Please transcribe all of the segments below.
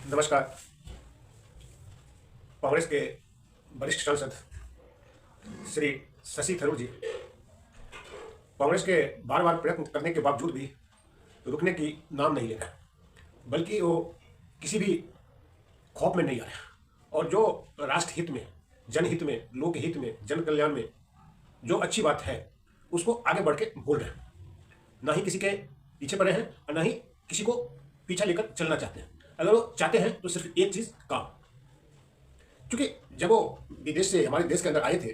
नमस्कार। कांग्रेस के वरिष्ठ सांसद श्री शशि थरूर जी कांग्रेस के बार बार प्रयत्न करने के बावजूद भी रुकने की नाम नहीं ले रहे, बल्कि वो किसी भी खौफ में नहीं आ रहे और जो राष्ट्र हित में, जनहित में, लोक हित में, जन कल्याण में जो अच्छी बात है उसको आगे बढ़ के बोल रहे हैं। ना ही किसी के पीछे पड़े हैं और ना ही किसी को पीछा लेकर चलना चाहते हैं। अगर वो चाहते हैं तो सिर्फ एक चीज, काम। क्योंकि जब वो विदेश से हमारे देश के अंदर आए थे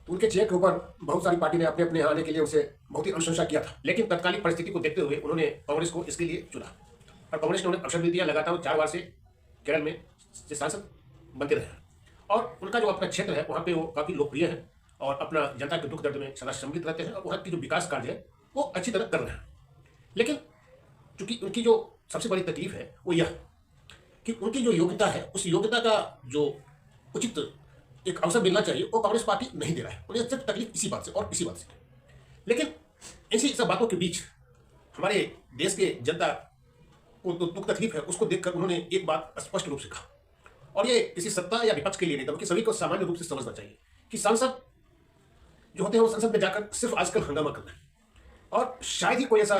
तो उनके चेहरे के ऊपर बहुत सारी पार्टी ने अपने अपने यहाँ आने के लिए उनसे बहुत ही अनुशंसा किया था, लेकिन तत्कालीन परिस्थिति को देखते हुए उन्होंने कांग्रेस को इसके लिए चुना और कांग्रेस ने उन्हें अवसर भी दिया। लगातार 4 बार से केरल में सांसद बनते रहे और उनका जो अपना क्षेत्र है वहाँ पे वो काफ़ी लोकप्रिय है और अपना जनता के दुख दर्द में सदा सम्मिलित रहते हैं और वहाँ की जो विकास कार्य है वो अच्छी तरह कर रहे हैं। लेकिन चूंकि उनकी जो सबसे बड़ी तकलीफ है वो यह कि उनकी जो योग्यता है उस योग्यता का जो उचित एक अवसर मिलना चाहिए वो कांग्रेस पार्टी नहीं दे रहा है। उन्हें सिर्फ तकलीफ इसी बात से और इसी बात से। लेकिन इसी सब बातों के बीच हमारे देश के जनता को जो दुख तकलीफ है उसको देखकर उन्होंने एक बात स्पष्ट रूप से कहा, और ये किसी सत्ता या विपक्ष के लिए नहीं था, बल्कि सभी को सामान्य रूप से समझना चाहिए कि सांसद जो होते हैं वो संसद में जाकर सिर्फ आजकल हंगामा कर रहे हैं और शायद ही कोई ऐसा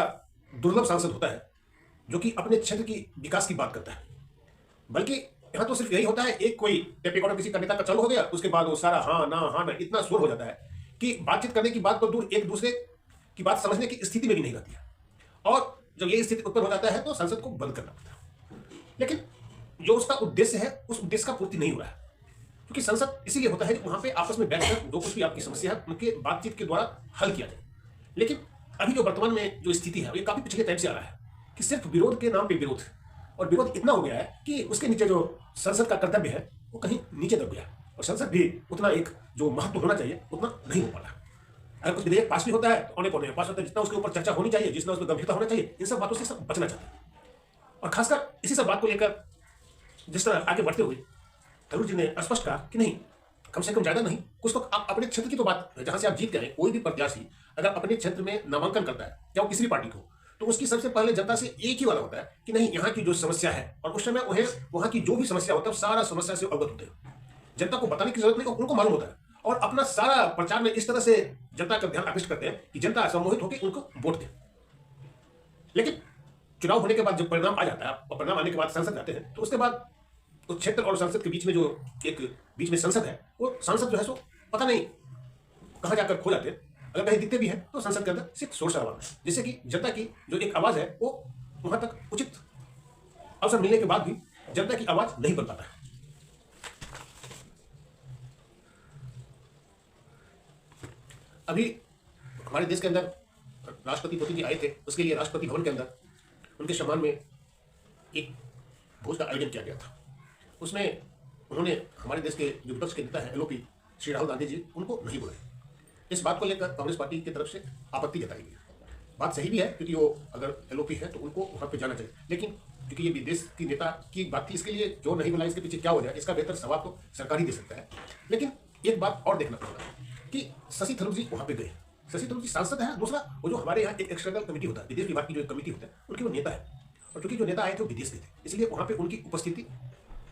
दुर्लभ सांसद होता है जो कि अपने क्षेत्र की विकास की बात करता है। बल्कि यहाँ तो सिर्फ यही होता है, एक कोई टेप रिकॉर्डर किसी नेता का चालू हो गया, उसके बाद वो सारा हाँ ना इतना शोर हो जाता है कि बातचीत करने की बात तो दूर, एक दूसरे की बात समझने की स्थिति में भी नहीं रहती है। और जब ये स्थिति उत्पन्न हो जाता है तो संसद को बंद करना पड़ता है। लेकिन जो उसका उद्देश्य है उस उद्देश्य का पूर्ति नहीं हो रहा है, क्योंकि संसद इसीलिए होता है कि वहां पे आपस में बैठकर जो कुछ भी आपकी समस्या है उनके बातचीत के द्वारा हल किया जाए। लेकिन अभी जो वर्तमान में जो स्थिति है ये काफी पिछले टाइम से आ रहा है कि सिर्फ विरोध के नाम पे विरोध, और विरोध इतना हो गया है कि उसके नीचे जो संसद का कर्तव्य है वो कहीं नीचे दब गया और संसद भी उतना एक जो महत्व होना चाहिए उतना नहीं हो पा रहा। अगर कुछ विधेयक पास भी होता है तो औने पौने पास होता है, जितना उसके ऊपर चर्चा होनी चाहिए, जितना उसमें गंभीरता होना चाहिए, इन सब बातों से सब बचना चाहते हैं। और खासकर इसी सब बात को लेकर जिस तरह आगे बढ़ते हुए थरूर जी ने स्पष्ट कहा कि नहीं, कम से कम ज्यादा नहीं, कुछ तो आप अपने क्षेत्र की तो बात, जहां से आप जीत गए, कोई भी प्रत्याशी अगर अपने क्षेत्र में नामांकन करता है या वो किसी पार्टी को, तो उसकी सबसे पहले जनता से एक ही वाला होता है कि नहीं, यहाँ की जो समस्या है, और उस समय उन्हें वहां की जो भी समस्या होता है सारा समस्या से अवगत होते हैं। जनता को बताने की जरूरत नहीं, उनको मालूम होता है और अपना सारा प्रचार में इस तरह से जनता का ध्यान आकृष्ट करते हैं कि जनता सम्मोहित होकर उनको वोट दे। लेकिन चुनाव होने के बाद जब परिणाम आ जाता है और परिणाम आने के बाद संसद जाते हैं तो उसके बाद तो क्षेत्र और संसद के बीच में जो एक बीच में संसद है, वो सांसद जो है सो पता नहीं कहाँ जाकर खो जाते हैं। अगर कहीं दिखते भी हैं तो संसद के अंदर सिर्फ शोर शराबा, जिससे कि जनता की जो एक आवाज है वो वहां तक उचित अवसर मिलने के बाद भी जनता की आवाज नहीं बन पाता है। अभी हमारे देश के अंदर राष्ट्रपति मोदी जी आए थे, उसके लिए राष्ट्रपति भवन के अंदर उनके सम्मान में एक भोज का आयोजन किया गया था। उसमें उन्होंने हमारे देश के जो विपक्ष के नेता है एलओपी श्री राहुल गांधी जी, उनको नहीं बुलाया। इस बात को लेकर कांग्रेस पार्टी की तरफ से आपत्ति जताई गई। बात सही भी है, क्योंकि वो अगर एलओपी है तो उनको वहां पे जाना चाहिए, लेकिन क्योंकि ये विदेश की नेता की बात थी, इसके लिए जो नहीं बुलाया इसके पीछे क्या हो जाए इसका बेहतर सवाल तो सरकार ही दे सकता है। लेकिन एक बात और देखना पड़ेगा कि शशि थरूर जी वहां पे गए। शशि थरूर जी सांसद है, दूसरा वो जो हमारे यहाँ एक एक्सटर्नल कमेटी होता है, विदेश विभाग की जो एक कमेटी होता है, उनकी वो नेता है, और चूंकि जो नेता आए थे वो विदेश के थे, इसलिए वहां पे उनकी उपस्थिति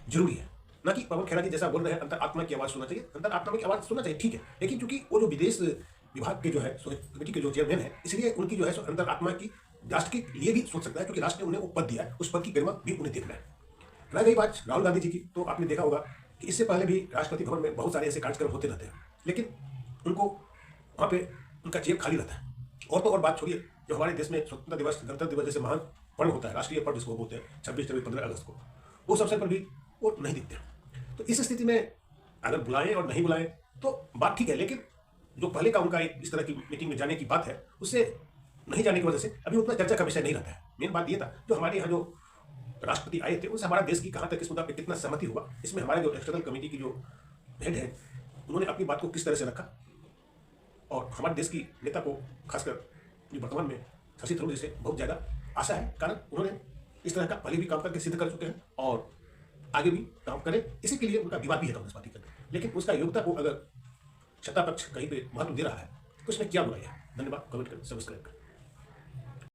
जरूरी है। ना कि पवन खेरा जी जैसा बोल रहे हैं अंतर आत्मा की आवाज सुनना चाहिए, अंतर आत्मा की आवाज सुनना चाहिए, ठीक है, लेकिन चूंकि वो जो विदेश विभाग के जो है कमेटी के जो चेयरमैन है, इसलिए उनकी जो है अंतर आत्मा की राष्ट्र के लिए भी सोच सकता है, क्योंकि राष्ट्र ने उन्हें वो पद दिया है, उस पद की गरिमा भी उन्हें देखना है। रह गई बात राहुल गांधी जी की, तो आपने देखा होगा कि इससे पहले भी राष्ट्रपति भवन में बहुत सारे ऐसे कार्यक्रम होते रहते हैं, लेकिन उनको वहाँ पे उनका चेयर खाली रहता है। और तो और बात छोड़िए, जो हमारे देश में स्वतंत्रता दिवस, गणतंत्र दिवस जैसे महान पर्व होता है, राष्ट्रीय पर्व जिसको बोलते हैं, 26 जनवरी, 15 अगस्त को, उस अवसर पर भी वो नहीं दिखते। तो इस स्थिति में अगर बुलाएं और नहीं बुलाएं तो बात ठीक है, लेकिन जो पहले का उनका इस तरह की मीटिंग में जाने की बात है, उससे नहीं जाने की वजह से अभी उतना चर्चा का विषय नहीं रहता है। मेन बात ये था, जो हमारे यहाँ जो राष्ट्रपति आए थे उनसे हमारा देश की कहाँ तक इस मुद्दा पर कितना सहमति हुआ, इसमें हमारे जो एक्सटर्नल कमेटी की जो हेड है उन्होंने अपनी बात को किस तरह से रखा, और हमारे देश की नेता को खासकर जो वर्तमान में शशि थरूर जी से बहुत ज़्यादा आशा है, कारण उन्होंने इस तरह का पहले भी काम करके सिद्ध कर चुके हैं और आगे भी काम करें, इसी के लिए उनका विवाद भी है कांग्रेस पार्टी के अंदर। लेकिन उसका योग्यता को अगर सत्ता पक्ष कहीं पे महत्व दे रहा है तो उसमें क्या बुराई है। धन्यवाद। कमेंट करें, सब्सक्राइब करें।